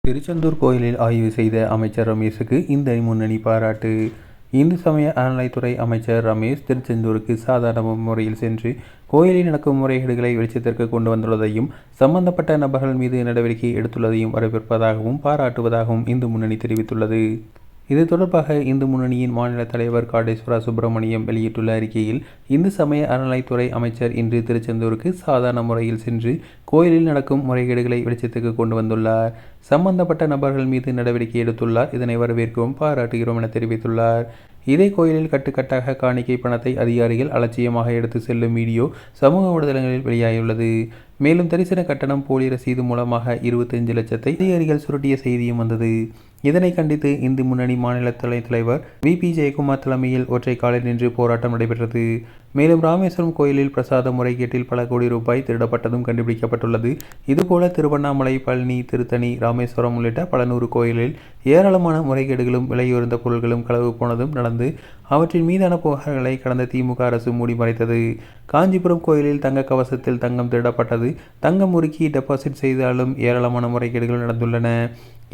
திருச்செந்தூர் கோயிலில் ஆய்வு செய்த அமைச்சர் ரமேஷுக்கு இந்து முன்னணி பாராட்டு. இந்து சமய அறநிலைத்துறை அமைச்சர் ரமேஷ் திருச்செந்தூருக்கு சாதாரண முறையில் சென்று கோயிலில் நடக்கும் முறைகேடுகளை வெளிச்சத்திற்கு கொண்டு வந்துள்ளதையும் சம்பந்தப்பட்ட நபர்கள் மீது நடவடிக்கை எடுத்துள்ளதையும் வரவேற்பதாகவும் பாராட்டுவதாகவும் இந்து முன்னணி தெரிவித்துள்ளது. இது தொடர்பாக இந்து முன்னணியின் மாநில தலைவர் காடேஸ்வரா சுப்பிரமணியம் வெளியிட்டுள்ள அறிக்கையில், இந்து சமய அறநிலைத்துறை அமைச்சர் இன்று திருச்செந்தூருக்கு சாதாரண முறையில் சென்று கோயிலில் நடக்கும் முறைகேடுகளை வெளிச்சத்துக்கு கொண்டு வந்துள்ளார். சம்பந்தப்பட்ட நபர்கள் மீது நடவடிக்கை எடுத்துள்ளார். இதனை வரவேற்கவும் பாராட்டுகிறோம் என தெரிவித்துள்ளார். இதே கோயிலில் கட்டுக்கட்டாக காணிக்கை பணத்தை அதிகாரிகள் அலட்சியமாக எடுத்து செல்லும் வீடியோ சமூக ஊடகங்களில் வெளியாகியுள்ளது. மேலும் தரிசன கட்டணம் போலி ரசீது மூலமாக 25 லட்சத்தை அதிகாரிகள் சுருட்டிய செய்தியும் வந்தது. இதனை கண்டித்து இந்து முன்னணி மாநில தலைவர் VP ஜெயக்குமார் தலைமையில் ஒற்றை காலில் நின்று போராட்டம் நடைபெற்றது. மேலும் ராமேஸ்வரம் கோயிலில் பிரசாத முறைகேட்டில் பல கோடி ரூபாய் திருடப்பட்டதும் கண்டுபிடிக்கப்பட்டுள்ளது. இதுபோல திருவண்ணாமலை, பழனி, திருத்தணி, ராமேஸ்வரம் உள்ளிட்ட பல 100 கோயிலில் ஏராளமான முறைகேடுகளும் விலையுயர்ந்த பொருட்களும் களவு போனதும் நடந்து அவற்றின் மீதான புகார்களை கடந்த திமுக அரசு மூடி மறைத்தது. காஞ்சிபுரம் கோயிலில் தங்க கவசத்தில் தங்கம் திருடப்பட்டது. தங்கம் உருக்கி டெபாசிட் செய்தாலும் ஏராளமான முறைகேடுகள் நடந்துள்ளன.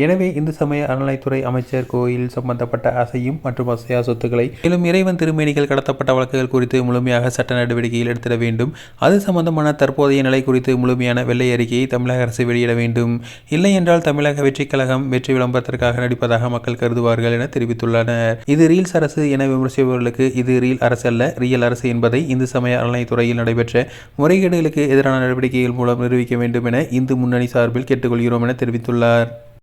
எனவே இந்து சமய அறநிலைத்துறை அமைச்சர் கோயில் சம்பந்தப்பட்ட அசையும் மற்றும் அசையா சொத்துக்களை மேலும் இறைவன் திருமேனிகள் கடத்தப்பட்ட வழக்குகள் குறித்து முழுமையாக சட்ட நடவடிக்கையில் எடுத்திட வேண்டும். அது சம்பந்தமான தற்போதைய நிலை குறித்து முழுமையான வெள்ளை அறிக்கையை தமிழக அரசு வெளியிட வேண்டும். இல்லை என்றால் தமிழக வெற்றி கழகம் வெற்றி விளம்பரத்திற்காக நடிப்பதாக மக்கள் கருதுவார்கள் என தெரிவித்துள்ளனர். இது ரீல்ஸ் அரசு என விமர்சிப்பவர்களுக்கு இது ரீல் அரசு அல்ல, ரியல் அரசு என்பதை இந்து சமய அறநிலைத்துறையில் நடைபெற்ற முறைகேடுகளுக்கு எதிரான நடவடிக்கைகள் மூலம் நிரூபிக்க வேண்டும் என இந்து முன்னணி சார்பில் கேட்டுக்கொள்கிறோம் என தெரிவித்துள்ளார்.